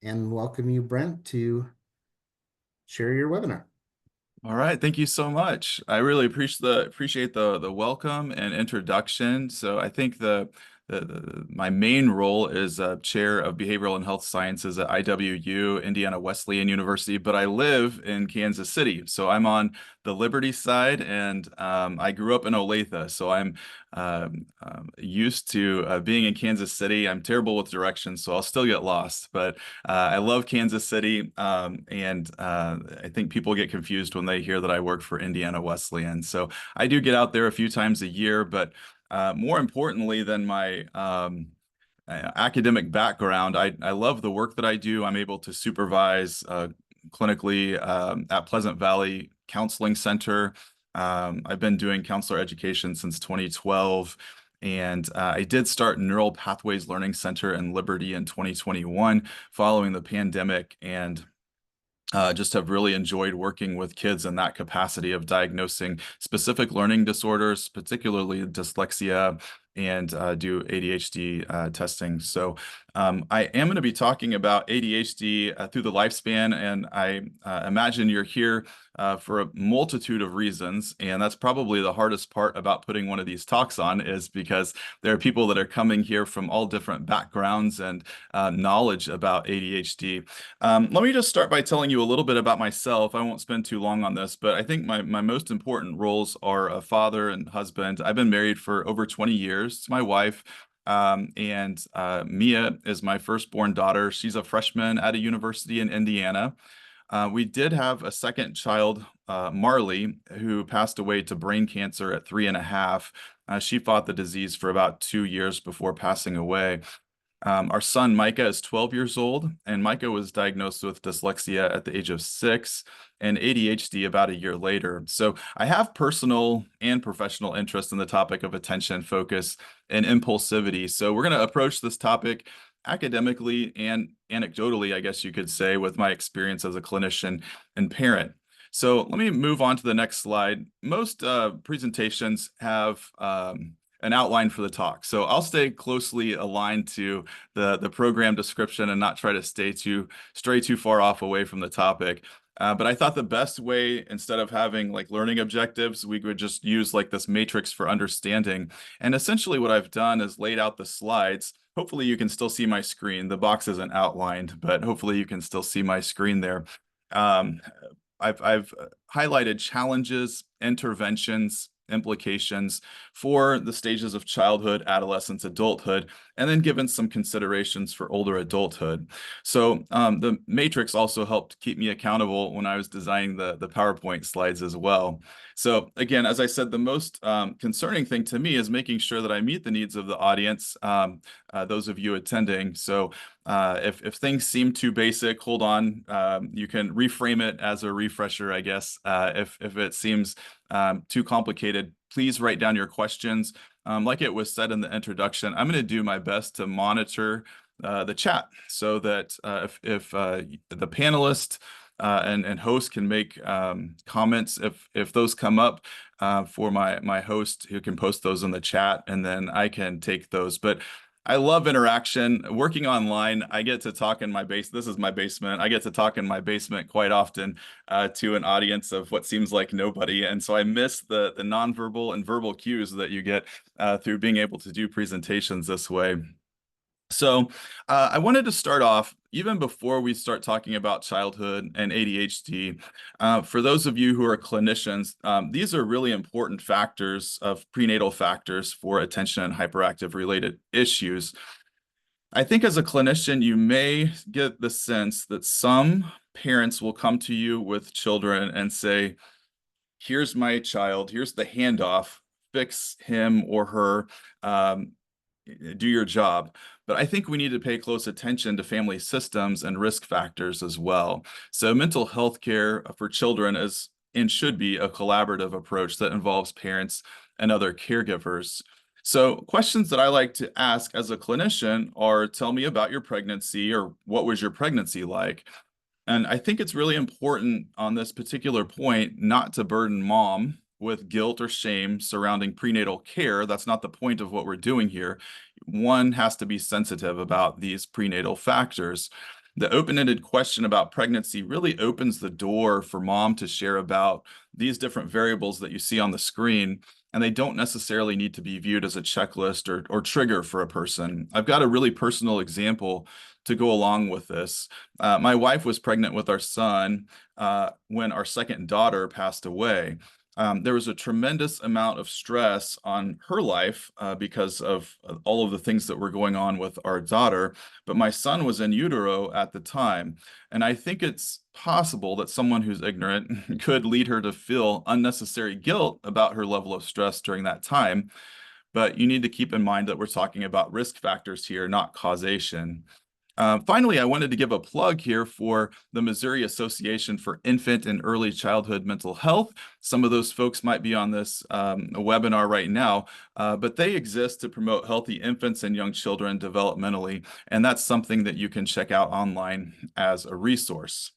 and welcome you, Brent, to share your webinar. All right, thank you so much. I really appreciate the welcome and introduction. So I think my main role is chair of behavioral and health sciences at IWU, Indiana Wesleyan University, but I live in Kansas City. So I'm on the Liberty side, and I grew up in Olathe. So I'm used to being in Kansas City. I'm terrible with directions, so I'll still get lost, but I love Kansas City, and I think people get confused when they hear that I work for Indiana Wesleyan. So I do get out there a few times a year, but more importantly than my academic background, I love the work that I do. I'm able to supervise clinically at Pleasant Valley Counseling Center. I've been doing counselor education since 2012. And I did start Neural Pathways Learning Center in Liberty in 2021 following the pandemic, and just have really enjoyed working with kids in that capacity of diagnosing specific learning disorders, particularly dyslexia, and do ADHD testing. So I am going to be talking about ADHD through the lifespan, and I imagine you're here for a multitude of reasons. And that's probably the hardest part about putting one of these talks on, is because there are people that are coming here from all different backgrounds and knowledge about ADHD. Let me just start by telling you a little bit about myself. I won't spend too long on this, but I think my most important roles are a father and husband. I've been married for over 20 years to my wife. And Mia is my firstborn daughter. She's a freshman at a university in Indiana. We did have a second child, Marley, who passed away to brain cancer at 3.5. She fought the disease for about 2 years before passing away. Our son Micah is 12 years old, and Micah was diagnosed with dyslexia at the age of 6 and ADHD about a year later. So I have personal and professional interest in the topic of attention, focus, and impulsivity. So we're going to approach this topic academically and anecdotally, I guess you could say, with my experience as a clinician and parent. So let me move on to the next slide. Most presentations have an outline for the talk. So I'll stay closely aligned to the program description and not try to stray too far off away from the topic. But I thought the best way, instead of having like learning objectives, we would just use like this matrix for understanding. And essentially what I've done is laid out the slides. Hopefully you can still see my screen. The box isn't outlined, but hopefully you can still see my screen there. Um, I've highlighted challenges, interventions, implications for the stages of childhood, adolescence, adulthood, and then given some considerations for older adulthood. So the matrix also helped keep me accountable when I was designing the PowerPoint slides as well. So again, as I said, the most concerning thing to me is making sure that I meet the needs of the audience, those of you attending. So if things seem too basic, hold on. You can reframe it as a refresher, I guess. If it seems too complicated, please write down your questions. Like it was said in the introduction, I'm going to do my best to monitor the chat so that if the panelist and host can make comments, if those come up for my host, who can post those in the chat, and then I can take those. But I love interaction. Working online, I get to talk in my This is my basement. I get to talk in my basement quite often to an audience of what seems like nobody. And so I miss the nonverbal and verbal cues that you get through being able to do presentations this way. So I wanted to start off, even before we start talking about childhood and ADHD, for those of you who are clinicians, these are really important factors of prenatal factors for attention and hyperactive related issues. I think as a clinician, you may get the sense that some parents will come to you with children and say, here's my child, here's the handoff, fix him or her. Do your job. But I think we need to pay close attention to family systems and risk factors as well. So mental health care for children is and should be a collaborative approach that involves parents and other caregivers. So questions that I like to ask as a clinician are, tell me about your pregnancy, or what was your pregnancy like? And I think it's really important on this particular point not to burden mom with guilt or shame surrounding prenatal care. That's not the point of what we're doing here. One has to be sensitive about these prenatal factors. The open-ended question about pregnancy really opens the door for mom to share about these different variables that you see on the screen, and they don't necessarily need to be viewed as a checklist or trigger for a person. I've got a really personal example to go along with this. My wife was pregnant with our son when our second daughter passed away. There was a tremendous amount of stress on her life because of all of the things that were going on with our daughter, but my son was in utero at the time. And I think it's possible that someone who's ignorant could lead her to feel unnecessary guilt about her level of stress during that time. But you need to keep in mind that we're talking about risk factors here, not causation. Finally, I wanted to give a plug here for the Missouri Association for Infant and Early Childhood Mental Health. Some of those folks might be on this webinar right now, but they exist to promote healthy infants and young children developmentally, and that's something that you can check out online as a resource.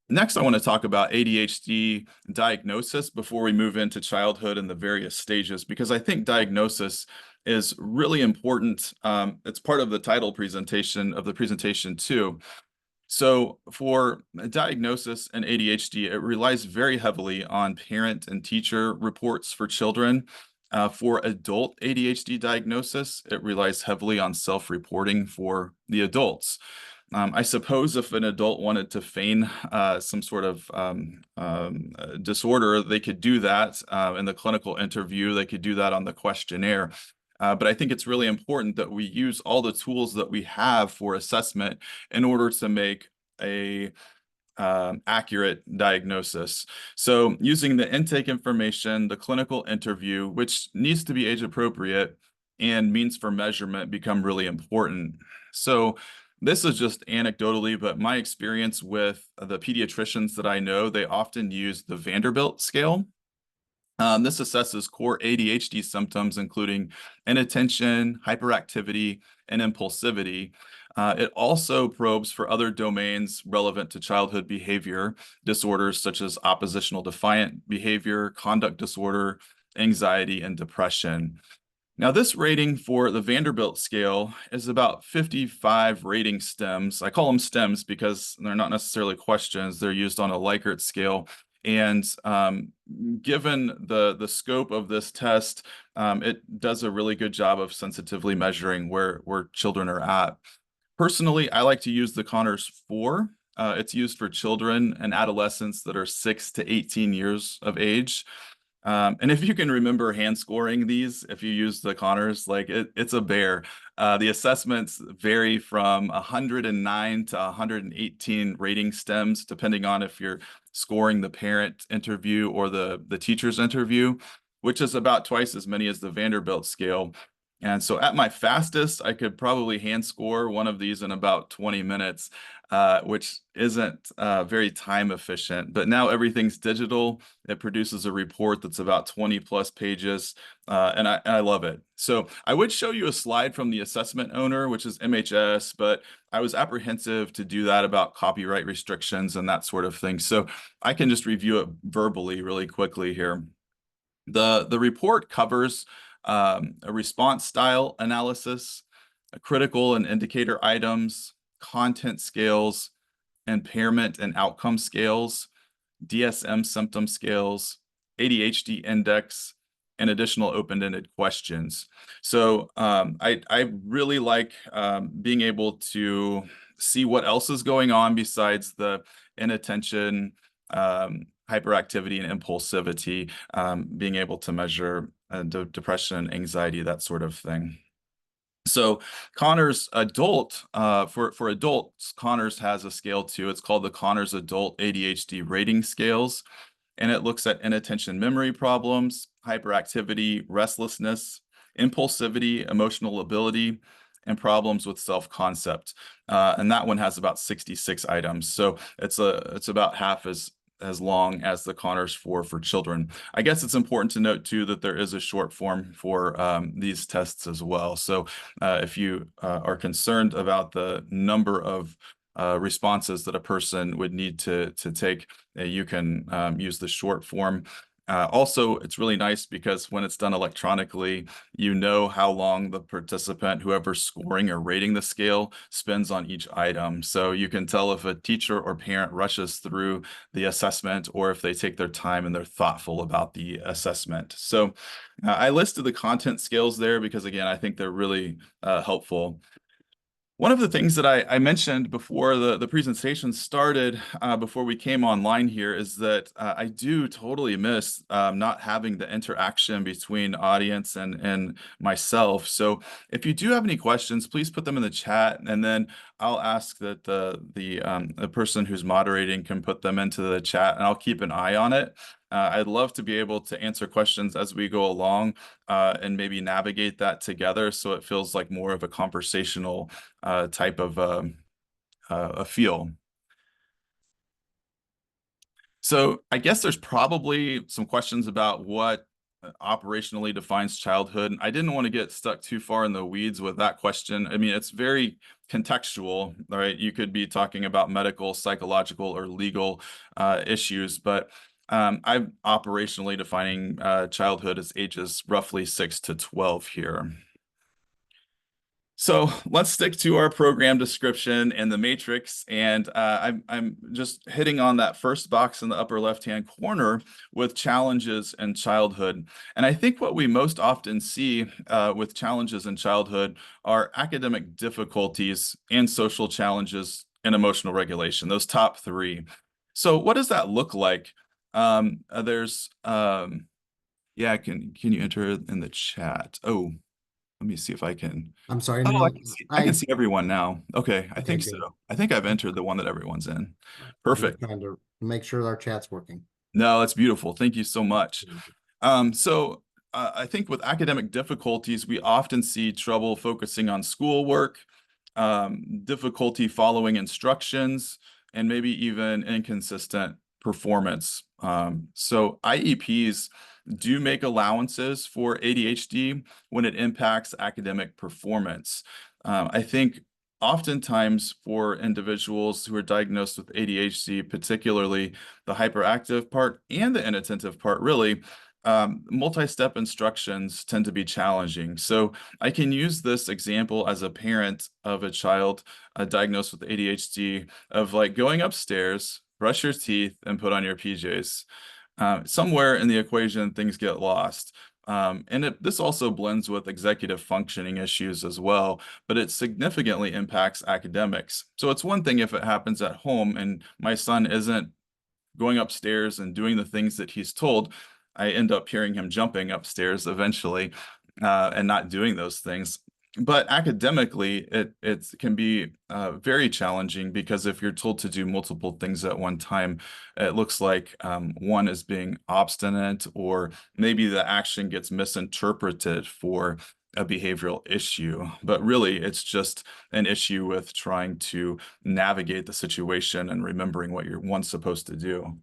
Next, I want to talk about ADHD diagnosis before we move into childhood and the various stages, because I think diagnosis is really important. It's part of the title presentation of the presentation too. So for diagnosis and ADHD, it relies very heavily on parent and teacher reports for children. For adult ADHD diagnosis, it relies heavily on self-reporting for the adults. I suppose if an adult wanted to feign some sort of disorder, they could do that in the clinical interview. They could do that on the questionnaire. But I think it's really important that we use all the tools that we have for assessment in order to make a accurate diagnosis. So using the intake information, the clinical interview, which needs to be age appropriate, and means for measurement become really important. So this is just anecdotally, but my experience with the pediatricians that I know, they often use the Vanderbilt scale. This assesses core ADHD symptoms, including inattention, hyperactivity, and impulsivity. It also probes for other domains relevant to childhood behavior disorders such as oppositional defiant behavior, conduct disorder, anxiety, and depression. Now, this rating for the Vanderbilt scale is about 55 rating stems. I call them stems because they're not necessarily questions. They're used on a Likert scale. And given the scope of this test, it does a really good job of sensitively measuring where children are at. Personally, I like to use the Conners 4. It's used for children and adolescents that are 6 to 18 years of age. And if you can remember hand scoring these, if you use the Conners, like it's a bear. The assessments vary from 109 to 118 rating stems, depending on if you're scoring the parent interview or the teacher's interview, which is about twice as many as the Vanderbilt scale. And so at my fastest, I could probably hand score one of these in about 20 minutes, which isn't very time efficient. But now everything's digital. It produces a report that's about 20 plus pages, and I love it. So I would show you a slide from the assessment owner, which is MHS, but I was apprehensive to do that about copyright restrictions and that sort of thing. So I can just review it verbally really quickly here. The report covers a response style analysis, critical and indicator items, content scales, impairment and outcome scales, DSM symptom scales, ADHD index, and additional open-ended questions. So I really like being able to see what else is going on besides the inattention, hyperactivity, and impulsivity, being able to measure depression, anxiety, that sort of thing. So Conners adult, for adults, Conners has a scale too. It's called the Conners Adult ADHD Rating Scales, and it looks at inattention memory problems, hyperactivity, restlessness, impulsivity, emotional ability, and problems with self-concept. And that one has about 66 items. So it's about half as long as the Conners 4 for children. I guess it's important to note too that there is a short form for these tests as well. So if you are concerned about the number of responses that a person would need to take, you can use the short form. Also, it's really nice because when it's done electronically, you know how long the participant, whoever's scoring or rating the scale, spends on each item. So you can tell if a teacher or parent rushes through the assessment or if they take their time and they're thoughtful about the assessment. So I listed the content scales there because, again, I think they're really helpful. One of the things that I mentioned before the presentation started, before we came online here, is that I do totally miss not having the interaction between audience and myself. So if you do have any questions, please put them in the chat, and then I'll ask that the person who's moderating can put them into the chat, and I'll keep an eye on it. I'd love to be able to answer questions as we go along, and maybe navigate that together so it feels like more of a conversational type of a feel. So I guess there's probably some questions about what operationally defines childhood. I didn't want to get stuck too far in the weeds with that question. I mean, it's very contextual, right? You could be talking about medical, psychological, or legal issues, but I'm operationally defining childhood as ages roughly 6 to 12 here. So let's stick to our program description and the matrix. And I'm just hitting on that first box in the upper left-hand corner with challenges in childhood. And I think what we most often see with challenges in childhood are academic difficulties and social challenges and emotional regulation, those top three. So what does that look like? Yeah, can you enter it in the chat? Oh, let me see if I can. I'm sorry, Oh, no, I can see everyone now. Okay, I okay, think so. good. I think I've entered the one that everyone's in. I'm just Perfect. trying to make sure our chat's working. No, that's beautiful. Thank you so much. I think with academic difficulties, we often see trouble focusing on schoolwork, difficulty following instructions, and maybe even inconsistent performance. So IEPs do make allowances for ADHD when it impacts academic performance. I think oftentimes for individuals who are diagnosed with ADHD, particularly the hyperactive part and the inattentive part, really, multi-step instructions tend to be challenging. So I can use this example as a parent of a child diagnosed with ADHD of like going upstairs, brush your teeth, and put on your PJs. Somewhere in the equation, things get lost. This also blends with executive functioning issues as well, but it significantly impacts academics. So it's one thing if it happens at home and my son isn't going upstairs and doing the things that he's told. I end up hearing him jumping upstairs eventually, and not doing those things. But academically, it can be very challenging because if you're told to do multiple things at one time, it looks like one is being obstinate, or maybe the action gets misinterpreted for a behavioral issue. But really, it's just an issue with trying to navigate the situation and remembering what you're once supposed to do.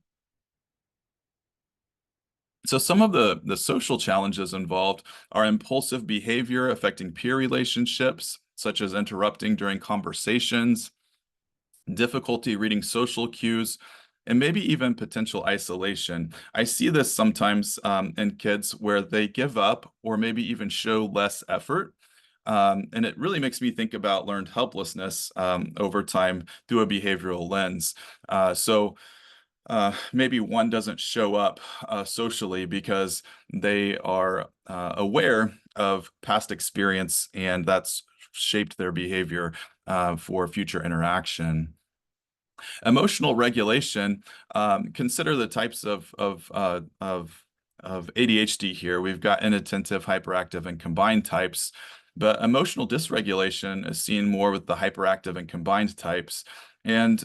So some of the social challenges involved are impulsive behavior affecting peer relationships, such as interrupting during conversations, difficulty reading social cues, and maybe even potential isolation. I see this sometimes in kids where they give up or maybe even show less effort. And it really makes me think about learned helplessness over time through a behavioral lens. Maybe one doesn't show up socially because they are aware of past experience and that's shaped their behavior for future interaction. Emotional regulation, consider the types of ADHD here. We've got inattentive, hyperactive, and combined types, but emotional dysregulation is seen more with the hyperactive and combined types. And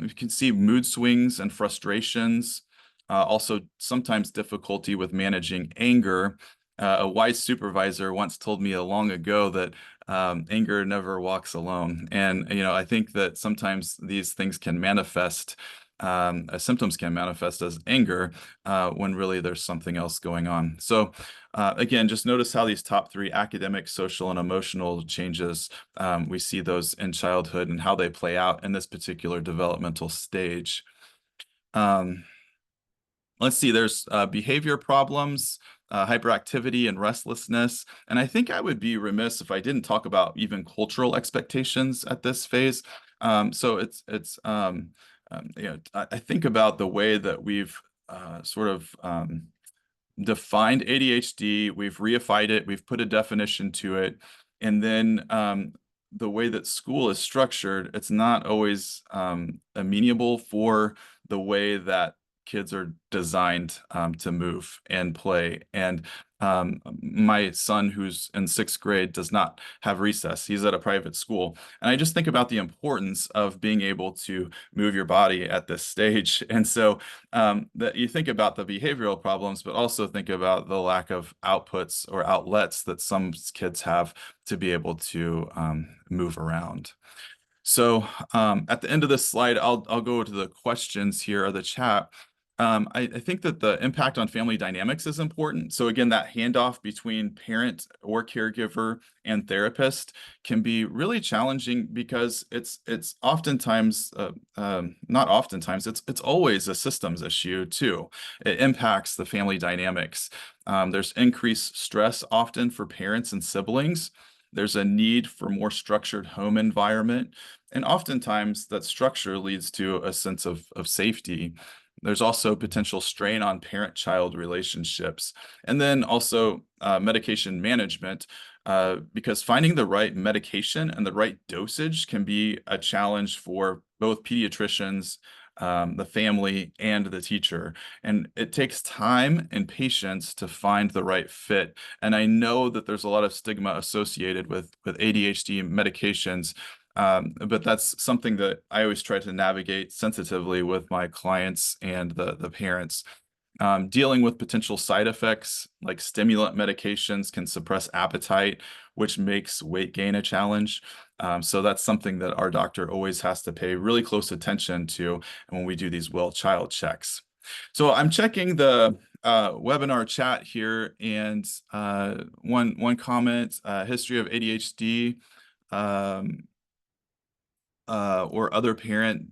you can see mood swings and frustrations, also sometimes difficulty with managing anger. A wise supervisor once told me long ago that anger never walks alone. And, I think that sometimes these things can manifest, symptoms can manifest as anger when really there's something else going on. So again, just notice how these top three academic, social, and emotional changes, we see those in childhood and how they play out in this particular developmental stage. Um, let's see, there's behavior problems, hyperactivity and restlessness. And I think I would be remiss if I didn't talk about even cultural expectations at this phase. So I think about the way that we've sort of defined ADHD, we've reified it, we've put a definition to it, and then the way that school is structured, it's not always amenable for the way that kids are designed to move and play. And my son, who's in sixth grade, does not have recess. He's at a private school. And I just think about the importance of being able to move your body at this stage. And so that you think about the behavioral problems, but also think about the lack of outputs or outlets that some kids have to be able to move around. So at the end of this slide, I'll go to the questions here or the chat. I think that the impact on family dynamics is important. So again, that handoff between parent or caregiver and therapist can be really challenging because it's oftentimes not oftentimes it's always a systems issue too. It impacts the family dynamics. There's increased stress often for parents and siblings. There's a need for more structured home environment. And oftentimes that structure leads to a sense of safety. There's also potential strain on parent-child relationships. And then also medication management, because finding the right medication and the right dosage can be a challenge for both pediatricians, the family, and the teacher. And it takes time and patience to find the right fit. And I know that there's a lot of stigma associated with ADHD medications, but that's something that I always try to navigate sensitively with my clients and the parents. Dealing with potential side effects like stimulant medications can suppress appetite, which makes weight gain a challenge. So that's something that our doctor always has to pay really close attention to when we do these well-child checks. So I'm checking the webinar chat here, and one comment, history of ADHD. Or other parent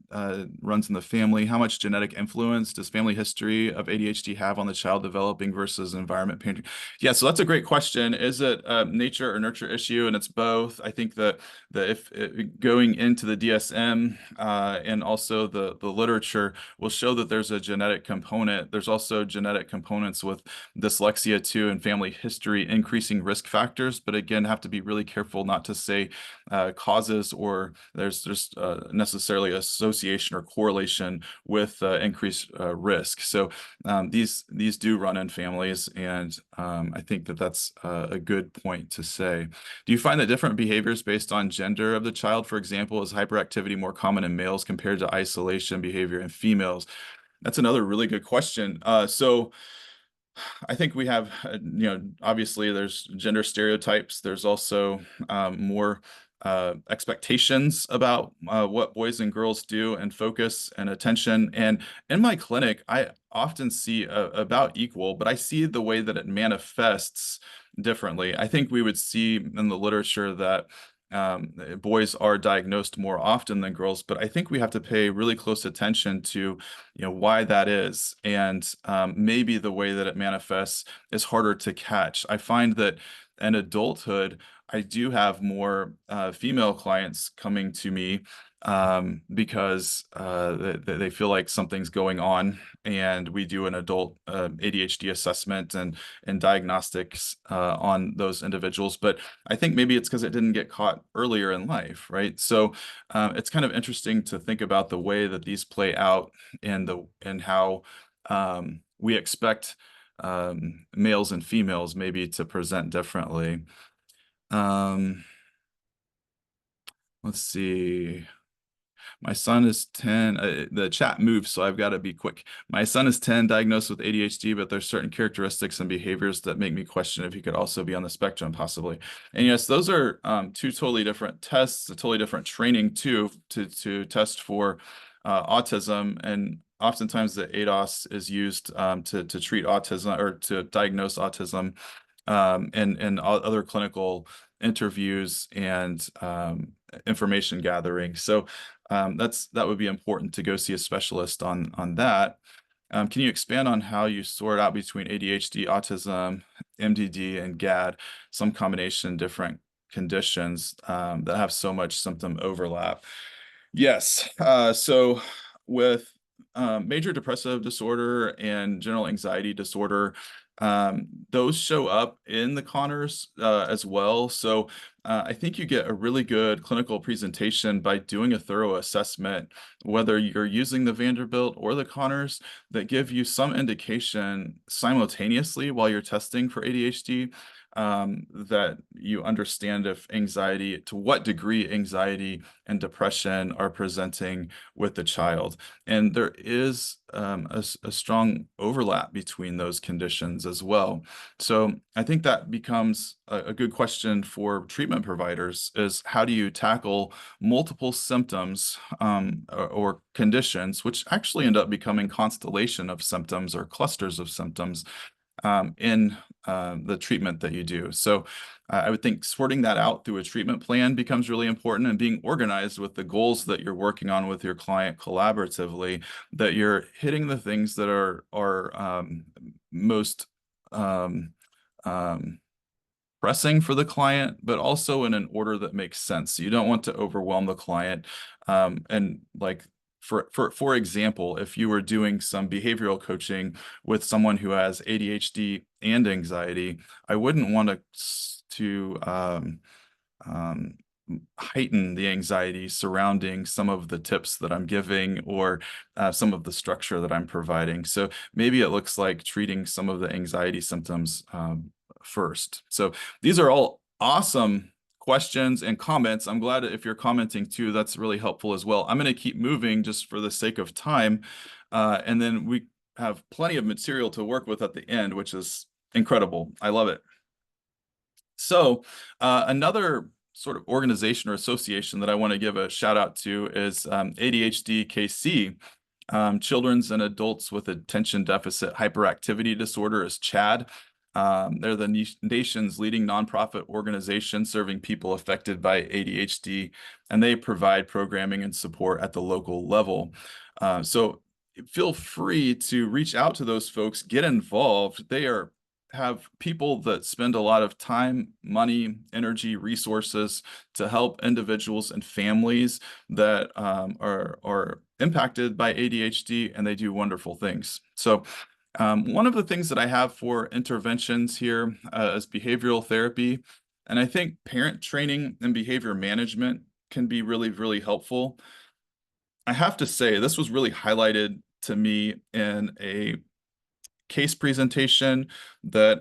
runs in the family. How much genetic influence does family history of ADHD have on the child developing versus environment parenting? Yeah, so that's a great question. Is it a nature or nurture issue? And it's both. I think that if going into the DSM and also the literature will show that there's a genetic component. There's also genetic components with dyslexia too, and family history increasing risk factors. But again, have to be really careful not to say causes or there's necessarily association or correlation with increased risk. So these do run in families, and I think that that's a good point to say. Do you find that different behaviors based on gender of the child, for example, is hyperactivity more common in males compared to isolation behavior in females? That's another really good question. So I think we have, obviously there's gender stereotypes. There's also more expectations about what boys and girls do and focus and attention. And in my clinic, I often see about equal, but I see the way that it manifests differently. I think we would see in the literature that boys are diagnosed more often than girls, but I think we have to pay really close attention to, why that is. And maybe the way that it manifests is harder to catch. I find that in adulthood, I do have more female clients coming to me because they feel like something's going on, and we do an adult ADHD assessment and diagnostics on those individuals. But I think maybe it's because it didn't get caught earlier in life, right? So it's kind of interesting to think about the way that these play out and how we expect males and females maybe to present differently. Let's see. My son is 10. The chat moves, so I've got to be quick. My son is 10, diagnosed with ADHD, but there's certain characteristics and behaviors that make me question if he could also be on the spectrum, possibly. And yes, those are two totally different tests, a totally different training too, to test for autism. And oftentimes the ADOS is used to treat autism or to diagnose autism, and other clinical interviews and information gathering. So that would be important to go see a specialist on that. Can you expand on how you sort out between ADHD, autism, MDD, and GAD, some combination different conditions that have so much symptom overlap? Yes. So with major depressive disorder and general anxiety disorder, those show up in the Conners as well. So I think you get a really good clinical presentation by doing a thorough assessment, whether you're using the Vanderbilt or the Conners, that give you some indication simultaneously while you're testing for ADHD, that you understand if anxiety, to what degree anxiety and depression are presenting with the child. And there is a strong overlap between those conditions as well. So I think that becomes a good question for treatment providers is how do you tackle multiple symptoms or conditions, which actually end up becoming constellation of symptoms or clusters of symptoms in the treatment that you do. So I would think sorting that out through a treatment plan becomes really important, and being organized with the goals that you're working on with your client collaboratively, that you're hitting the things that are most pressing for the client, but also in an order that makes sense. You don't want to overwhelm the client. And like for example, if you were doing some behavioral coaching with someone who has ADHD and anxiety, I wouldn't want to um, heighten the anxiety surrounding some of the tips that I'm giving or some of the structure that I'm providing. So maybe it looks like treating some of the anxiety symptoms first. So these are all awesome questions and comments. I'm glad if you're commenting too, that's really helpful as well. I'm going to keep moving just for the sake of time. And then we have plenty of material to work with at the end, which is incredible. I love it. So another sort of organization or association that I want to give a shout out to is ADHD KC. Children's and Adults with Attention Deficit Hyperactivity Disorder is CHAD. They're the nation's leading nonprofit organization serving people affected by ADHD, and they provide programming and support at the local level. So feel free to reach out to those folks, get involved. They have people that spend a lot of time, money, energy, resources to help individuals and families that are impacted by ADHD, and they do wonderful things. So one of the things that I have for interventions here is behavioral therapy. And I think parent training and behavior management can be really, really helpful. I have to say, this was really highlighted to me in a case presentation that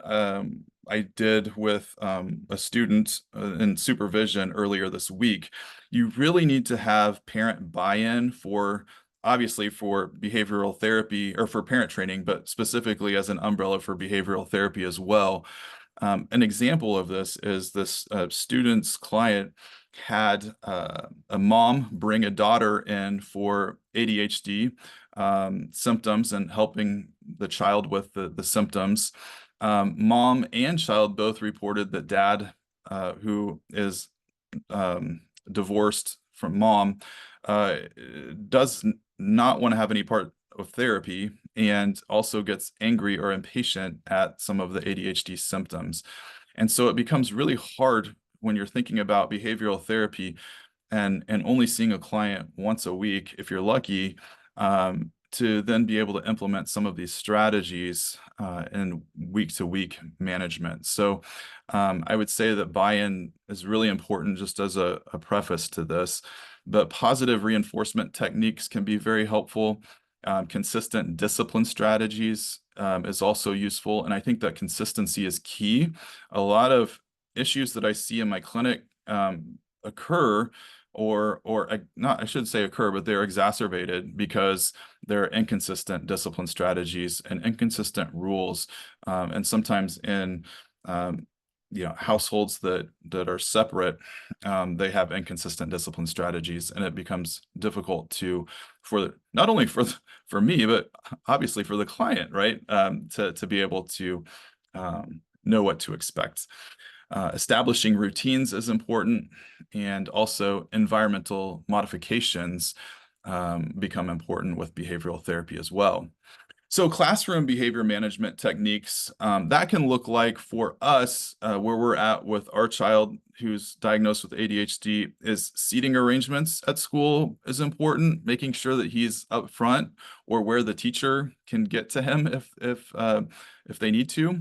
I did with a student in supervision earlier this week. You really need to have parent buy-in for, obviously, for behavioral therapy or for parent training, but specifically as an umbrella for behavioral therapy as well. An example of this is this student's client had a mom bring a daughter in for ADHD symptoms and helping the child with the symptoms. Mom and child both reported that dad, who is divorced from mom, does not want to have any part of therapy and also gets angry or impatient at some of the ADHD symptoms. And so it becomes really hard when you're thinking about behavioral therapy and only seeing a client once a week, if you're lucky, to then be able to implement some of these strategies in week-to-week management. So I would say that buy-in is really important, just as a preface to this. But positive reinforcement techniques can be very helpful. Consistent discipline strategies is also useful. And I think that consistency is key. A lot of issues that I see in my clinic occur or not, I shouldn't say occur, but they're exacerbated because there are inconsistent discipline strategies and inconsistent rules. And sometimes in households that are separate, they have inconsistent discipline strategies, and it becomes difficult for not only for me, but obviously for the client, right? To be able to know what to expect. Establishing routines is important, and also environmental modifications become important with behavioral therapy as well. So classroom behavior management techniques, that can look like for us, where we're at with our child who's diagnosed with ADHD, is seating arrangements at school is important, making sure that he's up front or where the teacher can get to him if they need to.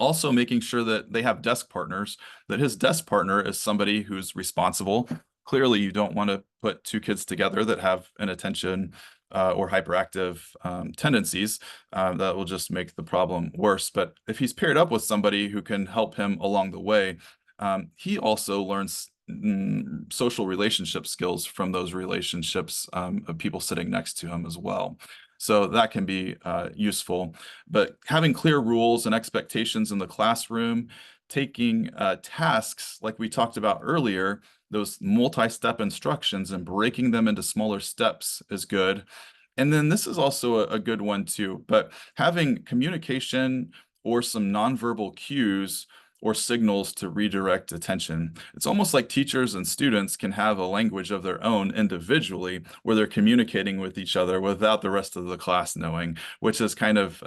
Also making sure that they have desk partners, that his desk partner is somebody who's responsible. Clearly, you don't want to put two kids together that have inattention or hyperactive tendencies. That will just make the problem worse. But if he's paired up with somebody who can help him along the way, he also learns social relationship skills from those relationships of people sitting next to him as well. So that can be useful. But having clear rules and expectations in the classroom, taking tasks like we talked about earlier, those multi-step instructions and breaking them into smaller steps is good. And then this is also a good one too, but having communication or some nonverbal cues or signals to redirect attention. It's almost like teachers and students can have a language of their own individually where they're communicating with each other without the rest of the class knowing, which is kind of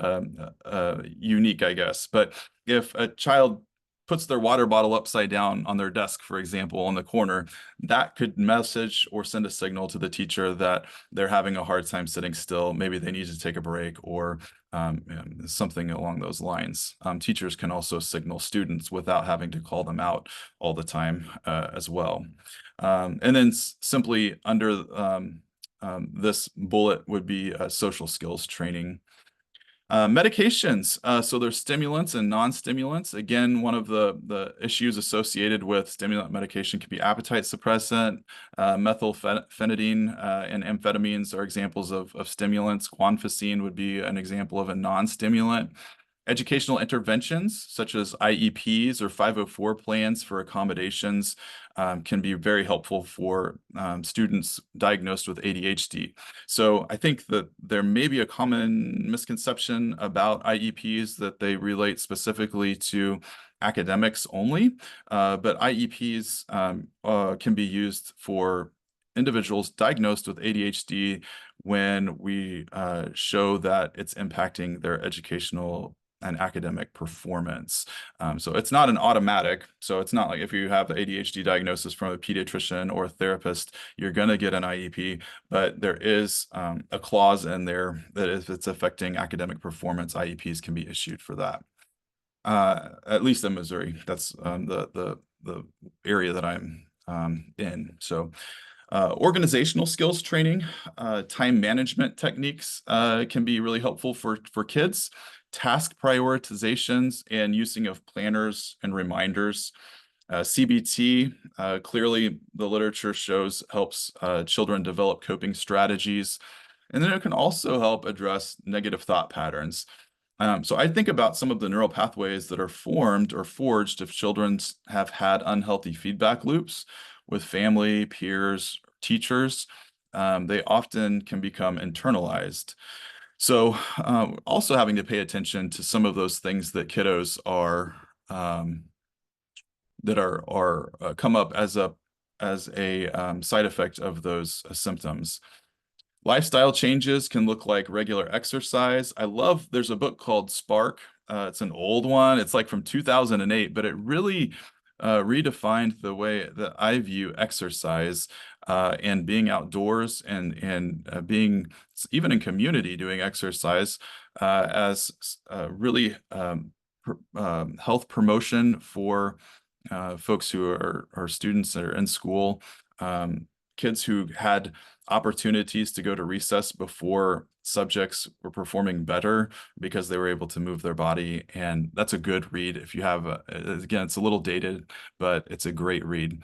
unique, I guess. But if a child puts their water bottle upside down on their desk, for example, on the corner, that could message or send a signal to the teacher that they're having a hard time sitting still. Maybe they need to take a break or something along those lines. Teachers can also signal students without having to call them out all the time as well. And then simply under this bullet would be social skills training. Medications, so there's stimulants and non-stimulants. Again, one of the issues associated with stimulant medication can be appetite suppressant. Methylphenidine and amphetamines are examples of stimulants. Guanfacine would be an example of a non-stimulant. Educational interventions such as IEPs or 504 plans for accommodations can be very helpful for students diagnosed with ADHD. So I think that there may be a common misconception about IEPs that they relate specifically to academics only, but IEPs can be used for individuals diagnosed with ADHD when we show that it's impacting their educational and academic performance. So it's not an automatic. So it's not like if you have the ADHD diagnosis from a pediatrician or a therapist, you're going to get an IEP, but there is a clause in there that if it's affecting academic performance, IEPs can be issued for that. At least in Missouri, that's the area that I'm in. So organizational skills training, time management techniques can be really helpful for kids. Task prioritizations and using of planners and reminders. CBT, clearly the literature shows helps children develop coping strategies. And then it can also help address negative thought patterns. So I think about some of the neural pathways that are formed or forged if children have had unhealthy feedback loops with family, peers, teachers. They often can become internalized. So also having to pay attention to some of those things that kiddos are come up as a side effect of those symptoms. Lifestyle changes can look like regular exercise. There's a book called Spark. It's an old one. It's like from 2008, but it really redefined the way that I view exercise and being outdoors and being even in community doing exercise as really health promotion for folks who are students that are in school, kids who had opportunities to go to recess before subjects were performing better because they were able to move their body. And that's a good read if you have, again, it's a little dated, but it's a great read.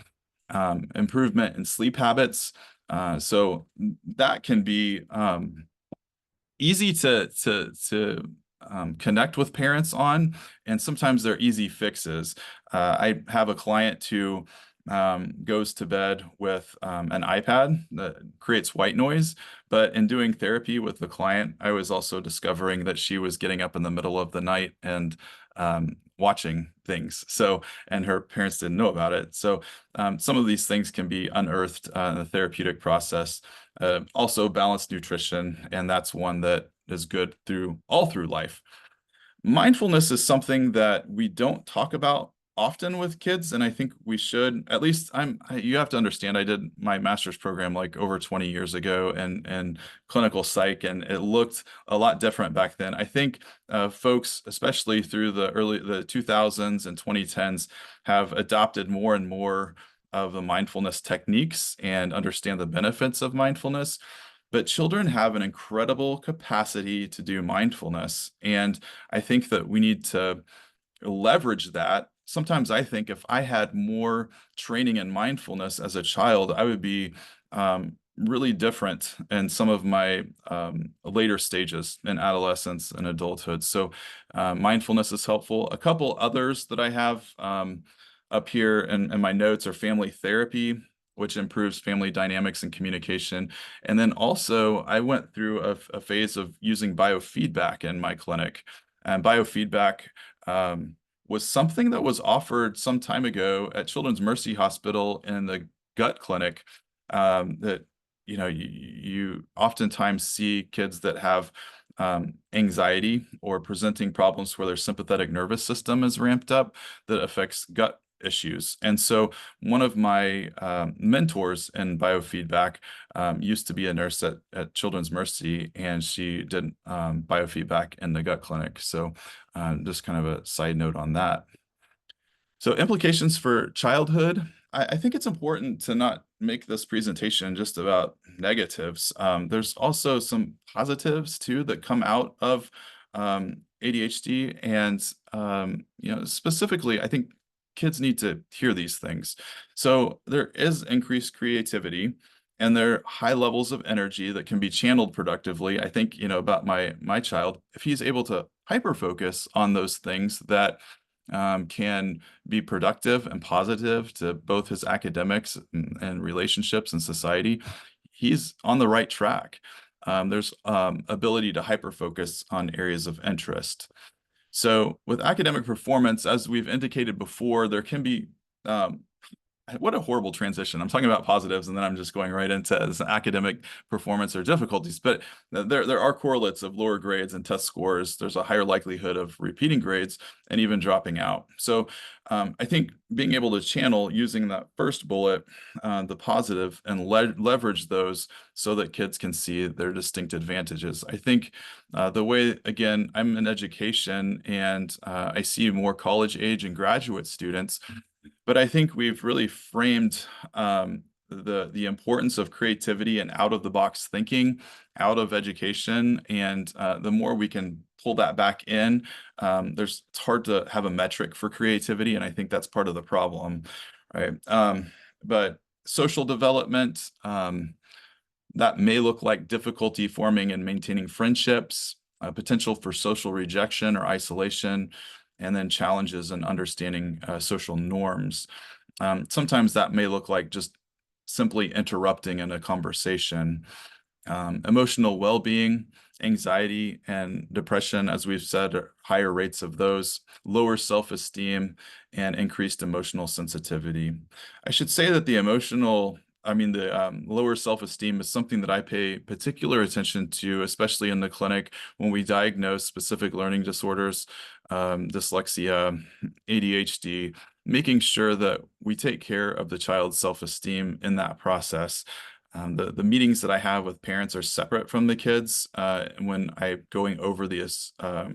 Improvement in sleep habits. So that can be easy to connect with parents on, and sometimes they're easy fixes. I have a client who goes to bed with an iPad that creates white noise. But in doing therapy with the client, I was also discovering that she was getting up in the middle of the night and watching things. So, and her parents didn't know about it. So some of these things can be unearthed in the therapeutic process. Also balanced nutrition, and that's one that is good all through life. Mindfulness is something that we don't talk about often with kids, and I think we should. At least you have to understand, I did my master's program like over 20 years ago and clinical psych, and it looked a lot different back then. I think folks, especially through the 2000s and 2010s, have adopted more and more of the mindfulness techniques and understand the benefits of mindfulness. But children have an incredible capacity to do mindfulness. And I think that we need to leverage that. Sometimes I think if I had more training in mindfulness as a child, I would be really different in some of my later stages in adolescence and adulthood. So mindfulness is helpful. A couple others that I have up here in my notes are family therapy, which improves family dynamics and communication. And then also I went through a phase of using biofeedback in my clinic. And biofeedback was something that was offered some time ago at Children's Mercy Hospital in the gut clinic. That you oftentimes see kids that have anxiety or presenting problems where their sympathetic nervous system is ramped up that affects gut issues. And so one of my mentors in biofeedback used to be a nurse at Children's Mercy, and she did biofeedback in the gut clinic. So just kind of a side note on that. So implications for childhood. I think it's important to not make this presentation just about negatives. There's also some positives too that come out of ADHD, and specifically, I think kids need to hear these things. So there is increased creativity, and there are high levels of energy that can be channeled productively. I think, about my child, if he's able to hyper focus on those things that can be productive and positive to both his academics and relationships and society, he's on the right track. There's ability to hyper focus on areas of interest. So with academic performance, as we've indicated before, there can be what a horrible transition. I'm talking about positives, and then I'm just going right into academic performance or difficulties. But there are correlates of lower grades and test scores. There's a higher likelihood of repeating grades and even dropping out. So I think being able to channel using that first bullet, the positive, and leverage those so that kids can see their distinct advantages. I think the way, again, I'm in education, and I see more college age and graduate students. But I think we've really framed the importance of creativity and out of the box thinking out of education. And the more we can pull that back in, it's hard to have a metric for creativity. And I think that's part of the problem, right? But social development, that may look like difficulty forming and maintaining friendships, potential for social rejection or isolation, and then challenges in understanding social norms. Sometimes that may look like just simply interrupting in a conversation. Emotional well-being, anxiety, and depression, as we've said, are higher rates of those, lower self-esteem, and increased emotional sensitivity. I should say that the lower self-esteem is something that I pay particular attention to, especially in the clinic when we diagnose specific learning disorders, dyslexia, ADHD, making sure that we take care of the child's self-esteem in that process. The meetings that I have with parents are separate from the kids when I'm going over the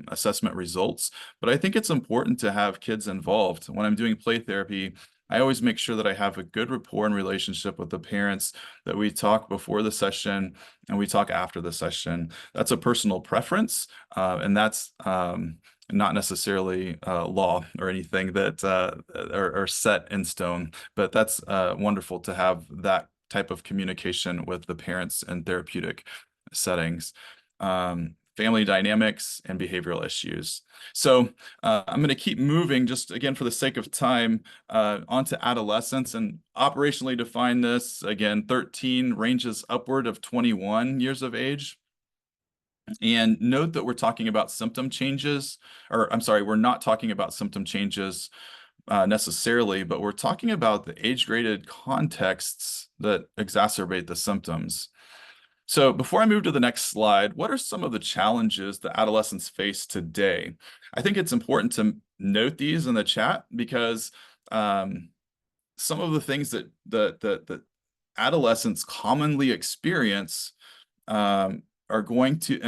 assessment results. But I think it's important to have kids involved. When I'm doing play therapy, I always make sure that I have a good rapport and relationship with the parents, that we talk before the session and we talk after the session. That's a personal preference, and that's not necessarily law or anything that are set in stone, but that's wonderful to have that type of communication with the parents in therapeutic settings. Family dynamics and behavioral issues. So I'm going to keep moving, just again for the sake of time, onto adolescence, and operationally define this again. 13 ranges upward of 21 years of age. And note that we're talking about symptom changes, or I'm sorry, we're not talking about symptom changes necessarily, but we're talking about the age-graded contexts that exacerbate the symptoms. So before I move to the next slide, what are some of the challenges that adolescents face today? I think it's important to note these in the chat because some of the things that adolescents commonly experience are going to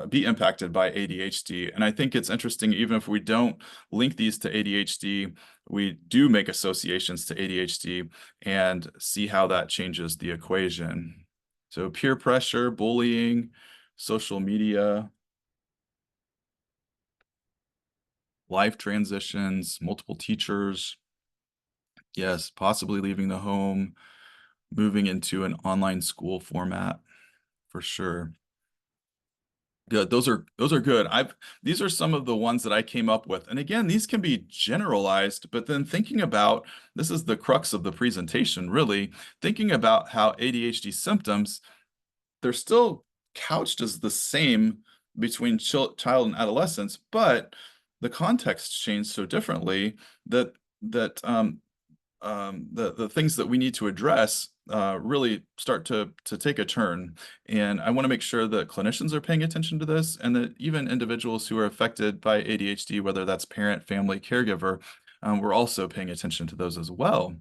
be impacted by ADHD. And I think it's interesting, even if we don't link these to ADHD, we do make associations to ADHD and see how that changes the equation. So peer pressure, bullying, social media, life transitions, multiple teachers, yes, possibly leaving the home, moving into an online school format for sure. Good. Those are good. These are some of the ones that I came up with. And again, these can be generalized, but then thinking about this is the crux of the presentation, really, thinking about how ADHD symptoms, they're still couched as the same between child and adolescence, but the context changed so differently that the things that we need to address really start to take a turn. And I want to make sure that clinicians are paying attention to this, and that even individuals who are affected by ADHD, whether that's parent, family, caregiver, we're also paying attention to those as well.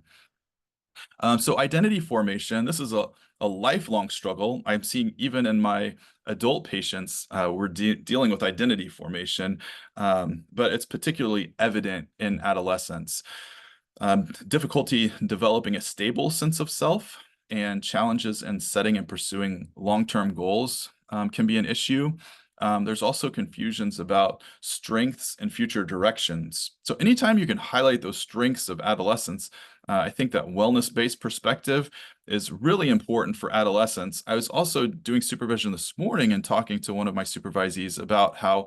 So identity formation, this is a lifelong struggle. I'm seeing even in my adult patients, we're dealing with identity formation, but it's particularly evident in adolescence. Difficulty developing a stable sense of self and challenges in setting and pursuing long-term goals can be an issue. There's also confusions about strengths and future directions. So anytime you can highlight those strengths of adolescence, I think that wellness-based perspective is really important for adolescents. I was also doing supervision this morning and talking to one of my supervisees about how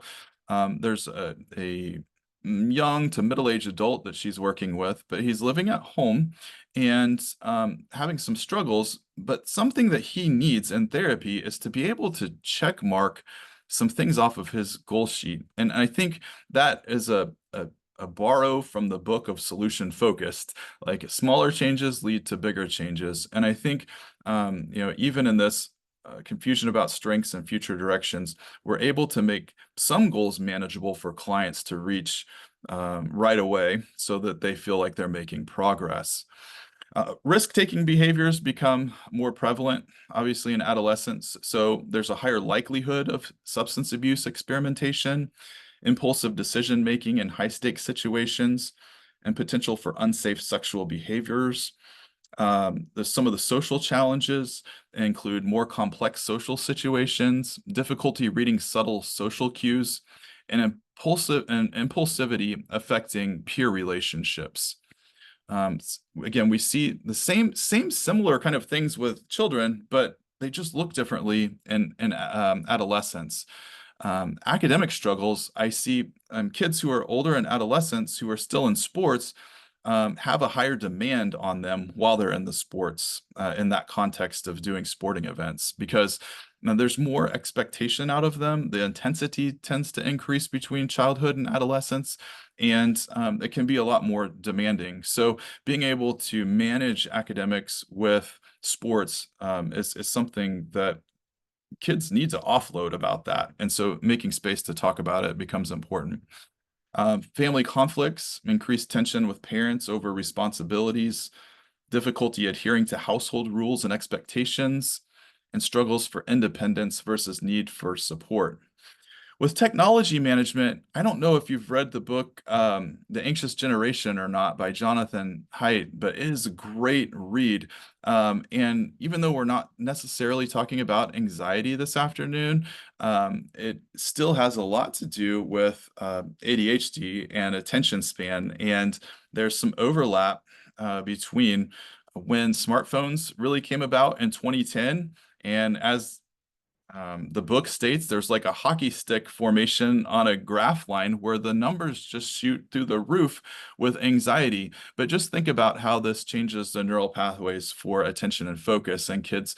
there's a young to middle-aged adult that she's working with, but he's living at home and having some struggles. But something that he needs in therapy is to be able to check mark some things off of his goal sheet. And I think that is a borrow from the book of Solution Focused, like smaller changes lead to bigger changes. And I think, even in this confusion about strengths and future directions, we're able to make some goals manageable for clients to reach right away so that they feel like they're making progress. Risk-taking behaviors become more prevalent, obviously, in adolescence. So there's a higher likelihood of substance abuse experimentation, impulsive decision-making in high-stakes situations, and potential for unsafe sexual behaviors. Some of the social challenges include more complex social situations, difficulty reading subtle social cues, and impulsivity affecting peer relationships. Again, we see the same similar kind of things with children, but they just look differently in adolescence. Academic struggles, I see kids who are older and adolescents who are still in sports have a higher demand on them while they're in the sports in that context of doing sporting events, because there's more expectation out of them. The intensity tends to increase between childhood and adolescence, and it can be a lot more demanding. So being able to manage academics with sports is something that kids need to offload about that. And so making space to talk about it becomes important. Family conflicts, increased tension with parents over responsibilities, difficulty adhering to household rules and expectations, and struggles for independence versus need for support. With technology management, I don't know if you've read the book, The Anxious Generation or not by Jonathan Haidt, but it is a great read. And even though we're not necessarily talking about anxiety this afternoon, it still has a lot to do with ADHD and attention span. And there's some overlap between when smartphones really came about in 2010, and as the book states, there's like a hockey stick formation on a graph line where the numbers just shoot through the roof with anxiety. But just think about how this changes the neural pathways for attention and focus, and kids